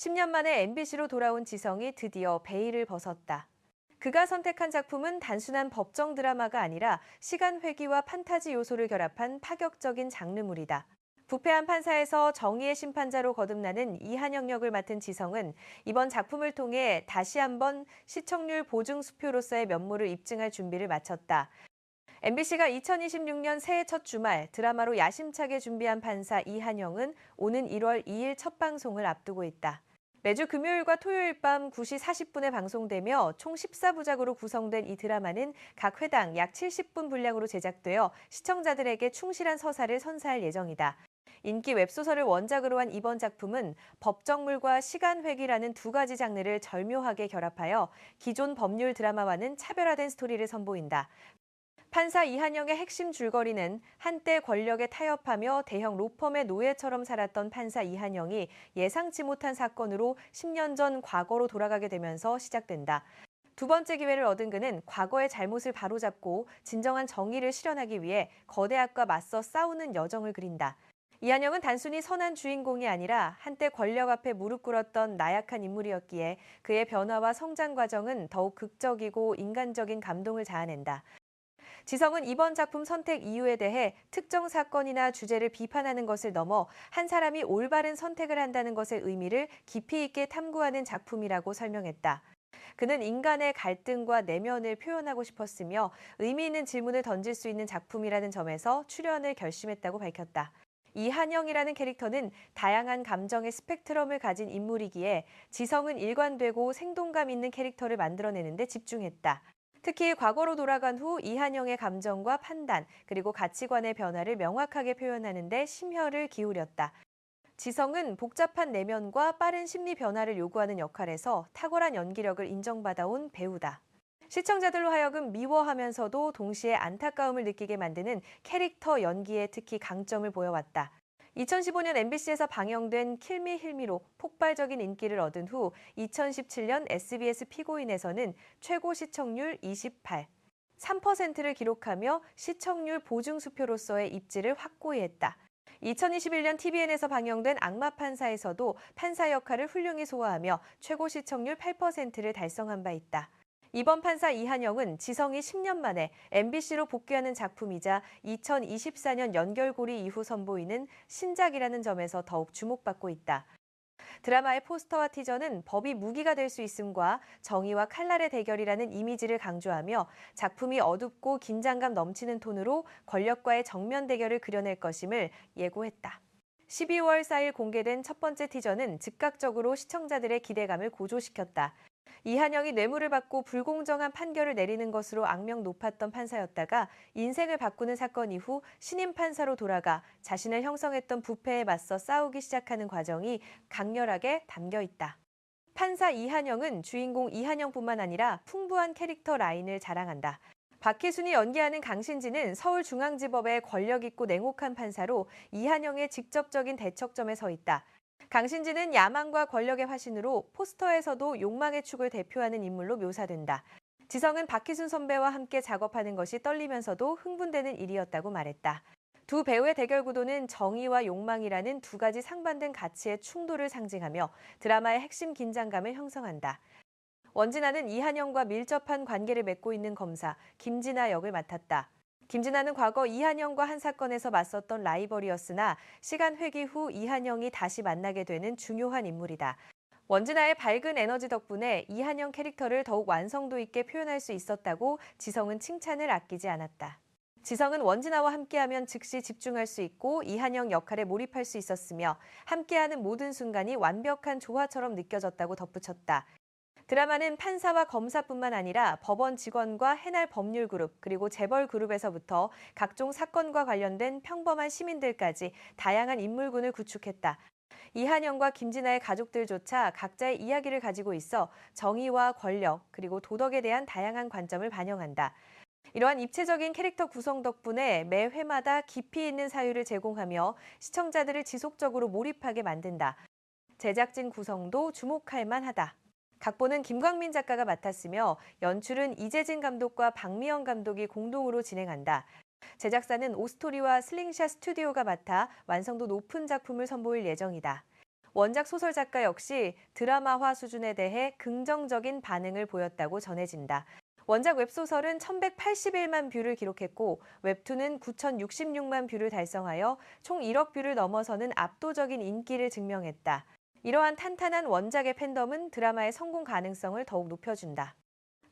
10년 만에 MBC로 돌아온 지성이 드디어 베일을 벗었다. 그가 선택한 작품은 단순한 법정 드라마가 아니라 시간 회귀와 판타지 요소를 결합한 파격적인 장르물이다. 부패한 판사에서 정의의 심판자로 거듭나는 이한영 역을 맡은 지성은 이번 작품을 통해 다시 한번 시청률 보증 수표로서의 면모를 입증할 준비를 마쳤다. MBC가 2026년 새해 첫 주말 드라마로 야심차게 준비한 판사 이한영은 오는 1월 2일 첫 방송을 앞두고 있다. 매주 금요일과 토요일 밤 9시 40분에 방송되며 총 14부작으로 구성된 이 드라마는 각 회당 약 70분 분량으로 제작되어 시청자들에게 충실한 서사를 선사할 예정이다. 인기 웹소설을 원작으로 한 이번 작품은 법정물과 시간회귀라는 두 가지 장르를 절묘하게 결합하여 기존 법률 드라마와는 차별화된 스토리를 선보인다. 판사 이한영의 핵심 줄거리는 한때 권력에 타협하며 대형 로펌의 노예처럼 살았던 판사 이한영이 예상치 못한 사건으로 10년 전 과거로 돌아가게 되면서 시작된다. 두 번째 기회를 얻은 그는 과거의 잘못을 바로잡고 진정한 정의를 실현하기 위해 거대 악과 맞서 싸우는 여정을 그린다. 이한영은 단순히 선한 주인공이 아니라 한때 권력 앞에 무릎 꿇었던 나약한 인물이었기에 그의 변화와 성장 과정은 더욱 극적이고 인간적인 감동을 자아낸다. 지성은 이번 작품 선택 이유에 대해 특정 사건이나 주제를 비판하는 것을 넘어 한 사람이 올바른 선택을 한다는 것의 의미를 깊이 있게 탐구하는 작품이라고 설명했다. 그는 인간의 갈등과 내면을 표현하고 싶었으며 의미 있는 질문을 던질 수 있는 작품이라는 점에서 출연을 결심했다고 밝혔다. 이한영이라는 캐릭터는 다양한 감정의 스펙트럼을 가진 인물이기에 지성은 일관되고 생동감 있는 캐릭터를 만들어내는 데 집중했다. 특히 과거로 돌아간 후 이한영의 감정과 판단, 그리고 가치관의 변화를 명확하게 표현하는 데 심혈을 기울였다. 지성은 복잡한 내면과 빠른 심리 변화를 요구하는 역할에서 탁월한 연기력을 인정받아온 배우다. 시청자들로 하여금 미워하면서도 동시에 안타까움을 느끼게 만드는 캐릭터 연기에 특히 강점을 보여왔다. 2015년 MBC에서 방영된 킬미 힐미로 폭발적인 인기를 얻은 후 2017년 SBS 피고인에서는 최고 시청률 28, 3%를 기록하며 시청률 보증 수표로서의 입지를 확고히 했다. 2021년 TVN에서 방영된 악마 판사에서도 판사 역할을 훌륭히 소화하며 최고 시청률 8%를 달성한 바 있다. 이번 판사 이한영은 지성이 10년 만에 MBC로 복귀하는 작품이자 2024년 연결고리 이후 선보이는 신작이라는 점에서 더욱 주목받고 있다. 드라마의 포스터와 티저는 법이 무기가 될 수 있음과 정의와 칼날의 대결이라는 이미지를 강조하며 작품이 어둡고 긴장감 넘치는 톤으로 권력과의 정면 대결을 그려낼 것임을 예고했다. 12월 4일 공개된 첫 번째 티저는 즉각적으로 시청자들의 기대감을 고조시켰다. 이한영이 뇌물을 받고 불공정한 판결을 내리는 것으로 악명 높았던 판사였다가 인생을 바꾸는 사건 이후 신임 판사로 돌아가 자신을 형성했던 부패에 맞서 싸우기 시작하는 과정이 강렬하게 담겨 있다. 판사 이한영은 주인공 이한영뿐만 아니라 풍부한 캐릭터 라인을 자랑한다. 박희순이 연기하는 강신지는 서울중앙지법의 권력 있고 냉혹한 판사로 이한영의 직접적인 대척점에 서 있다. 강신지는 야망과 권력의 화신으로 포스터에서도 욕망의 축을 대표하는 인물로 묘사된다. 지성은 박희순 선배와 함께 작업하는 것이 떨리면서도 흥분되는 일이었다고 말했다. 두 배우의 대결 구도는 정의와 욕망이라는 두 가지 상반된 가치의 충돌을 상징하며 드라마의 핵심 긴장감을 형성한다. 원진아는 이한영과 밀접한 관계를 맺고 있는 검사 김진아 역을 맡았다. 김진아는 과거 이한영과 한 사건에서 맞섰던 라이벌이었으나 시간 회귀 후 이한영이 다시 만나게 되는 중요한 인물이다. 원진아의 밝은 에너지 덕분에 이한영 캐릭터를 더욱 완성도 있게 표현할 수 있었다고 지성은 칭찬을 아끼지 않았다. 지성은 원진아와 함께하면 즉시 집중할 수 있고 이한영 역할에 몰입할 수 있었으며 함께하는 모든 순간이 완벽한 조화처럼 느껴졌다고 덧붙였다. 드라마는 판사와 검사뿐만 아니라 법원 직원과 해날 법률 그룹 그리고 재벌 그룹에서부터 각종 사건과 관련된 평범한 시민들까지 다양한 인물군을 구축했다. 이한영과 김진아의 가족들조차 각자의 이야기를 가지고 있어 정의와 권력 그리고 도덕에 대한 다양한 관점을 반영한다. 이러한 입체적인 캐릭터 구성 덕분에 매 회마다 깊이 있는 사유를 제공하며 시청자들을 지속적으로 몰입하게 만든다. 제작진 구성도 주목할 만하다. 각본은 김광민 작가가 맡았으며 연출은 이재진 감독과 박미영 감독이 공동으로 진행한다. 제작사는 오스토리와 슬링샷 스튜디오가 맡아 완성도 높은 작품을 선보일 예정이다. 원작 소설 작가 역시 드라마화 수준에 대해 긍정적인 반응을 보였다고 전해진다. 원작 웹소설은 1181만 뷰를 기록했고 웹툰은 9066만 뷰를 달성하여 총 1억 뷰를 넘어서는 압도적인 인기를 증명했다. 이러한 탄탄한 원작의 팬덤은 드라마의 성공 가능성을 더욱 높여준다.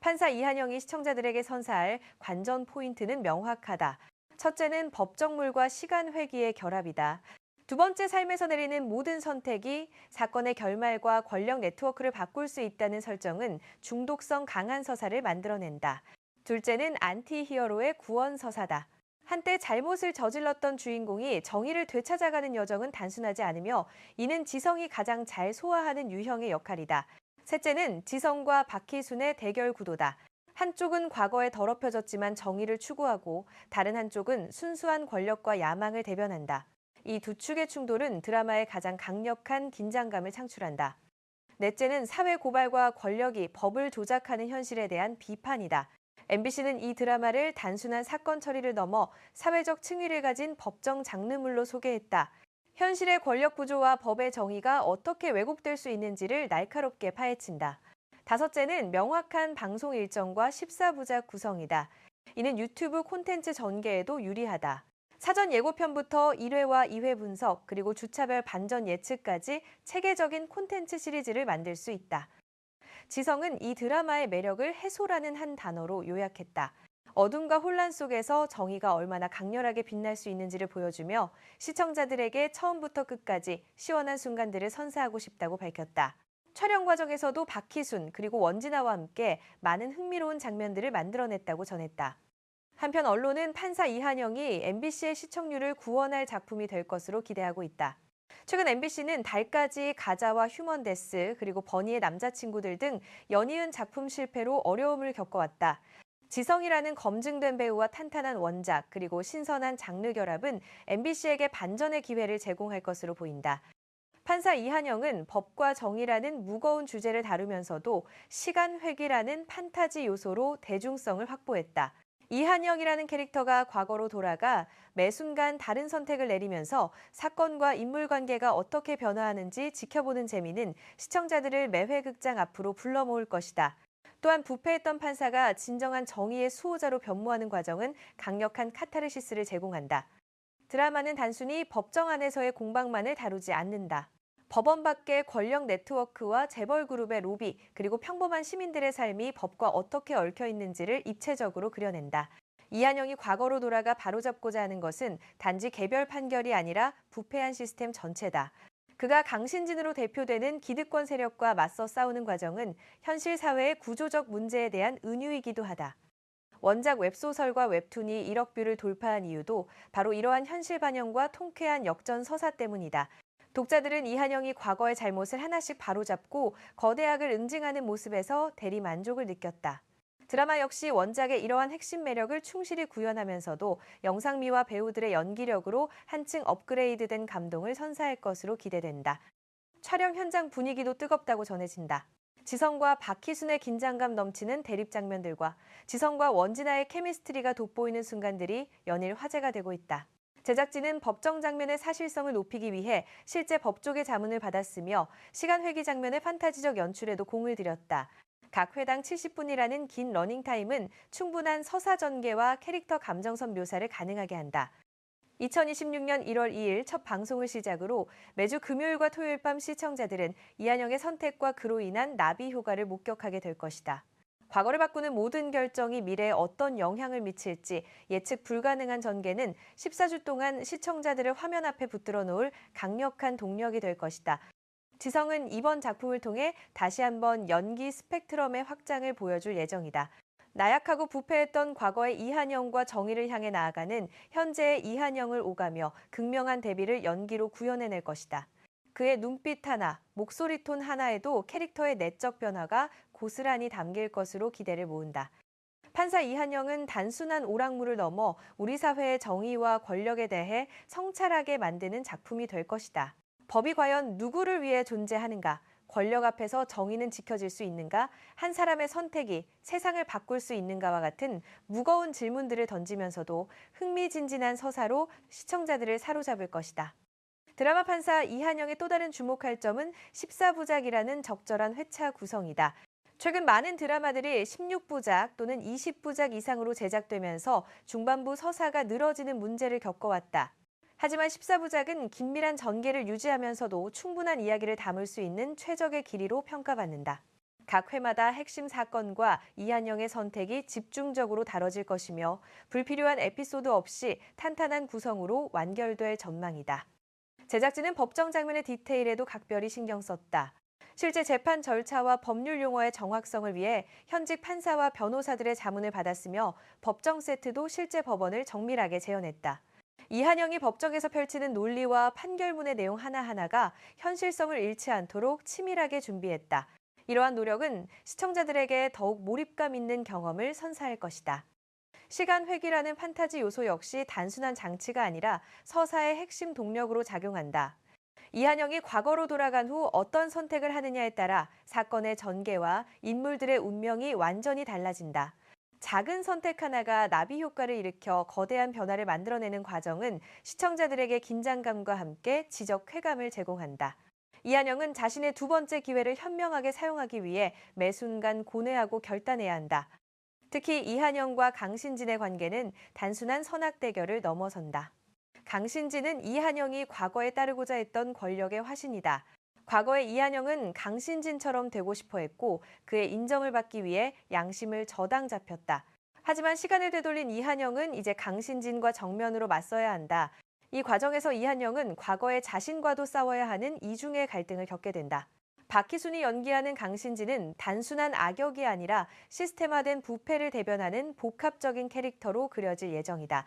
판사 이한영이 시청자들에게 선사할 관전 포인트는 명확하다. 첫째는 법정물과 시간 회귀의 결합이다. 두 번째, 삶에서 내리는 모든 선택이 사건의 결말과 권력 네트워크를 바꿀 수 있다는 설정은 중독성 강한 서사를 만들어낸다. 둘째는 안티히어로의 구원 서사다. 한때 잘못을 저질렀던 주인공이 정의를 되찾아가는 여정은 단순하지 않으며 이는 지성이 가장 잘 소화하는 유형의 역할이다. 셋째는 지성과 박희순의 대결 구도다. 한쪽은 과거에 더럽혀졌지만 정의를 추구하고 다른 한쪽은 순수한 권력과 야망을 대변한다. 이 두 축의 충돌은 드라마의 가장 강력한 긴장감을 창출한다. 넷째는 사회 고발과 권력이 법을 조작하는 현실에 대한 비판이다. MBC는 이 드라마를 단순한 사건 처리를 넘어 사회적 층위를 가진 법정 장르물로 소개했다. 현실의 권력 구조와 법의 정의가 어떻게 왜곡될 수 있는지를 날카롭게 파헤친다. 다섯째는 명확한 방송 일정과 14부작 구성이다. 이는 유튜브 콘텐츠 전개에도 유리하다. 사전 예고편부터 1회와 2회 분석, 그리고 주차별 반전 예측까지 체계적인 콘텐츠 시리즈를 만들 수 있다. 지성은 이 드라마의 매력을 해소라는 한 단어로 요약했다. 어둠과 혼란 속에서 정의가 얼마나 강렬하게 빛날 수 있는지를 보여주며 시청자들에게 처음부터 끝까지 시원한 순간들을 선사하고 싶다고 밝혔다. 촬영 과정에서도 박희순 그리고 원진아와 함께 많은 흥미로운 장면들을 만들어냈다고 전했다. 한편 언론은 판사 이한영이 MBC의 시청률을 구원할 작품이 될 것으로 기대하고 있다. 최근 MBC는 달까지 가자와 휴먼데스 그리고 버니의 남자친구들 등 연이은 작품 실패로 어려움을 겪어왔다. 지성이라는 검증된 배우와 탄탄한 원작 그리고 신선한 장르 결합은 MBC에게 반전의 기회를 제공할 것으로 보인다. 판사 이한영은 법과 정의라는 무거운 주제를 다루면서도 시간 회귀라는 판타지 요소로 대중성을 확보했다. 이한영이라는 캐릭터가 과거로 돌아가 매 순간 다른 선택을 내리면서 사건과 인물 관계가 어떻게 변화하는지 지켜보는 재미는 시청자들을 매회 극장 앞으로 불러 모을 것이다. 또한 부패했던 판사가 진정한 정의의 수호자로 변모하는 과정은 강력한 카타르시스를 제공한다. 드라마는 단순히 법정 안에서의 공방만을 다루지 않는다. 법원 밖의 권력 네트워크와 재벌 그룹의 로비, 그리고 평범한 시민들의 삶이 법과 어떻게 얽혀 있는지를 입체적으로 그려낸다. 이한영이 과거로 돌아가 바로잡고자 하는 것은 단지 개별 판결이 아니라 부패한 시스템 전체다. 그가 강신진으로 대표되는 기득권 세력과 맞서 싸우는 과정은 현실 사회의 구조적 문제에 대한 은유이기도 하다. 원작 웹소설과 웹툰이 1억 뷰를 돌파한 이유도 바로 이러한 현실 반영과 통쾌한 역전 서사 때문이다. 독자들은 이한영이 과거의 잘못을 하나씩 바로잡고 거대악을 응징하는 모습에서 대리 만족을 느꼈다. 드라마 역시 원작의 이러한 핵심 매력을 충실히 구현하면서도 영상미와 배우들의 연기력으로 한층 업그레이드된 감동을 선사할 것으로 기대된다. 촬영 현장 분위기도 뜨겁다고 전해진다. 지성과 박희순의 긴장감 넘치는 대립 장면들과 지성과 원진아의 케미스트리가 돋보이는 순간들이 연일 화제가 되고 있다. 제작진은 법정 장면의 사실성을 높이기 위해 실제 법조계 자문을 받았으며 시간 회귀 장면의 판타지적 연출에도 공을 들였다. 각 회당 70분이라는 긴 러닝타임은 충분한 서사 전개와 캐릭터 감정선 묘사를 가능하게 한다. 2026년 1월 2일 첫 방송을 시작으로 매주 금요일과 토요일 밤 시청자들은 이한영의 선택과 그로 인한 나비 효과를 목격하게 될 것이다. 과거를 바꾸는 모든 결정이 미래에 어떤 영향을 미칠지 예측 불가능한 전개는 14주 동안 시청자들을 화면 앞에 붙들어 놓을 강력한 동력이 될 것이다. 지성은 이번 작품을 통해 다시 한번 연기 스펙트럼의 확장을 보여줄 예정이다. 나약하고 부패했던 과거의 이한영과 정의를 향해 나아가는 현재의 이한영을 오가며 극명한 대비를 연기로 구현해낼 것이다. 그의 눈빛 하나, 목소리 톤 하나에도 캐릭터의 내적 변화가 고스란히 담길 것으로 기대를 모은다. 판사 이한영은 단순한 오락물을 넘어 우리 사회의 정의와 권력에 대해 성찰하게 만드는 작품이 될 것이다. 법이 과연 누구를 위해 존재하는가? 권력 앞에서 정의는 지켜질 수 있는가? 한 사람의 선택이 세상을 바꿀 수 있는가와 같은 무거운 질문들을 던지면서도 흥미진진한 서사로 시청자들을 사로잡을 것이다. 드라마 판사 이한영의 또 다른 주목할 점은 14부작이라는 적절한 회차 구성이다. 최근 많은 드라마들이 16부작 또는 20부작 이상으로 제작되면서 중반부 서사가 늘어지는 문제를 겪어왔다. 하지만 14부작은 긴밀한 전개를 유지하면서도 충분한 이야기를 담을 수 있는 최적의 길이로 평가받는다. 각 회마다 핵심 사건과 이한영의 선택이 집중적으로 다뤄질 것이며 불필요한 에피소드 없이 탄탄한 구성으로 완결될 전망이다. 제작진은 법정 장면의 디테일에도 각별히 신경 썼다. 실제 재판 절차와 법률 용어의 정확성을 위해 현직 판사와 변호사들의 자문을 받았으며 법정 세트도 실제 법원을 정밀하게 재현했다. 이한영이 법정에서 펼치는 논리와 판결문의 내용 하나하나가 현실성을 잃지 않도록 치밀하게 준비했다. 이러한 노력은 시청자들에게 더욱 몰입감 있는 경험을 선사할 것이다. 시간 회귀라는 판타지 요소 역시 단순한 장치가 아니라 서사의 핵심 동력으로 작용한다. 이한영이 과거로 돌아간 후 어떤 선택을 하느냐에 따라 사건의 전개와 인물들의 운명이 완전히 달라진다. 작은 선택 하나가 나비 효과를 일으켜 거대한 변화를 만들어내는 과정은 시청자들에게 긴장감과 함께 지적 쾌감을 제공한다. 이한영은 자신의 두 번째 기회를 현명하게 사용하기 위해 매 순간 고뇌하고 결단해야 한다. 특히 이한영과 강신진의 관계는 단순한 선악 대결을 넘어선다. 강신진은 이한영이 과거에 따르고자 했던 권력의 화신이다. 과거의 이한영은 강신진처럼 되고 싶어 했고 그의 인정을 받기 위해 양심을 저당 잡혔다. 하지만 시간을 되돌린 이한영은 이제 강신진과 정면으로 맞서야 한다. 이 과정에서 이한영은 과거의 자신과도 싸워야 하는 이중의 갈등을 겪게 된다. 박희순이 연기하는 강신진은 단순한 악역이 아니라 시스템화된 부패를 대변하는 복합적인 캐릭터로 그려질 예정이다.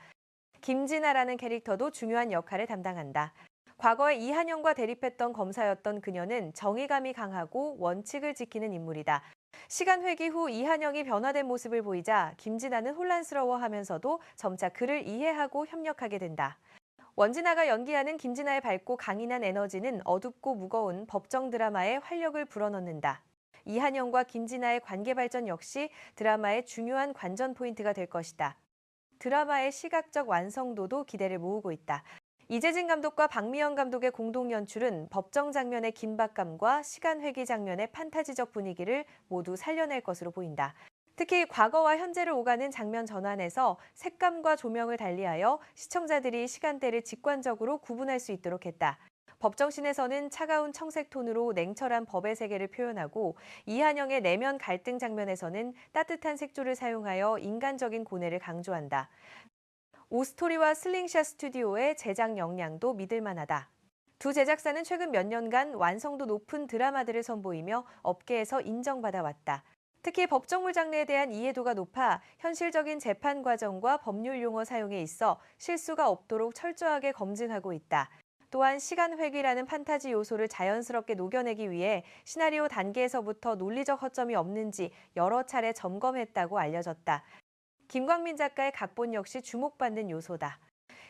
김진아라는 캐릭터도 중요한 역할을 담당한다. 과거에 이한영과 대립했던 검사였던 그녀는 정의감이 강하고 원칙을 지키는 인물이다. 시간 회귀 후 이한영이 변화된 모습을 보이자 김진아는 혼란스러워하면서도 점차 그를 이해하고 협력하게 된다. 원진아가 연기하는 김진아의 밝고 강인한 에너지는 어둡고 무거운 법정 드라마에 활력을 불어넣는다. 이한영과 김진아의 관계 발전 역시 드라마의 중요한 관전 포인트가 될 것이다. 드라마의 시각적 완성도도 기대를 모으고 있다. 이재진 감독과 박미연 감독의 공동 연출은 법정 장면의 긴박감과 시간 회귀 장면의 판타지적 분위기를 모두 살려낼 것으로 보인다. 특히 과거와 현재를 오가는 장면 전환에서 색감과 조명을 달리하여 시청자들이 시간대를 직관적으로 구분할 수 있도록 했다. 법정씬에서는 차가운 청색 톤으로 냉철한 법의 세계를 표현하고 이한영의 내면 갈등 장면에서는 따뜻한 색조를 사용하여 인간적인 고뇌를 강조한다. 오스토리와 슬링샷 스튜디오의 제작 역량도 믿을 만하다. 두 제작사는 최근 몇 년간 완성도 높은 드라마들을 선보이며 업계에서 인정받아왔다. 특히 법정물 장르에 대한 이해도가 높아 현실적인 재판 과정과 법률 용어 사용에 있어 실수가 없도록 철저하게 검증하고 있다. 또한 시간 회귀라는 판타지 요소를 자연스럽게 녹여내기 위해 시나리오 단계에서부터 논리적 허점이 없는지 여러 차례 점검했다고 알려졌다. 김광민 작가의 각본 역시 주목받는 요소다.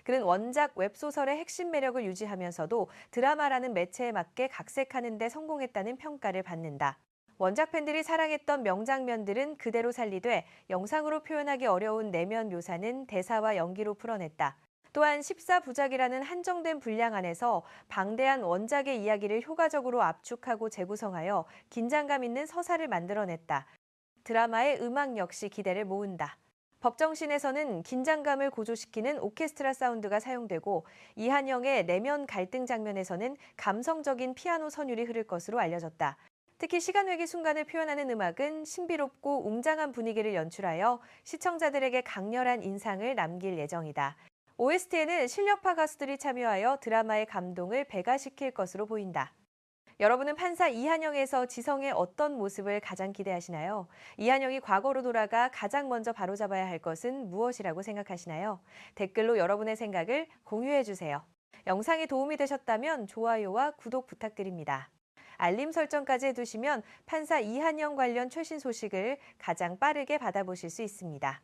그는 원작 웹소설의 핵심 매력을 유지하면서도 드라마라는 매체에 맞게 각색하는 데 성공했다는 평가를 받는다. 원작 팬들이 사랑했던 명장면들은 그대로 살리되 영상으로 표현하기 어려운 내면 묘사는 대사와 연기로 풀어냈다. 또한 14부작이라는 한정된 분량 안에서 방대한 원작의 이야기를 효과적으로 압축하고 재구성하여 긴장감 있는 서사를 만들어냈다. 드라마의 음악 역시 기대를 모은다. 법정씬에서는 긴장감을 고조시키는 오케스트라 사운드가 사용되고 이한영의 내면 갈등 장면에서는 감성적인 피아노 선율이 흐를 것으로 알려졌다. 특히 시간 회귀 순간을 표현하는 음악은 신비롭고 웅장한 분위기를 연출하여 시청자들에게 강렬한 인상을 남길 예정이다. OST에는 실력파 가수들이 참여하여 드라마의 감동을 배가시킬 것으로 보인다. 여러분은 판사 이한영에서 지성의 어떤 모습을 가장 기대하시나요? 이한영이 과거로 돌아가 가장 먼저 바로잡아야 할 것은 무엇이라고 생각하시나요? 댓글로 여러분의 생각을 공유해 주세요. 영상이 도움이 되셨다면 좋아요와 구독 부탁드립니다. 알림 설정까지 해두시면 판사 이한영 관련 최신 소식을 가장 빠르게 받아보실 수 있습니다.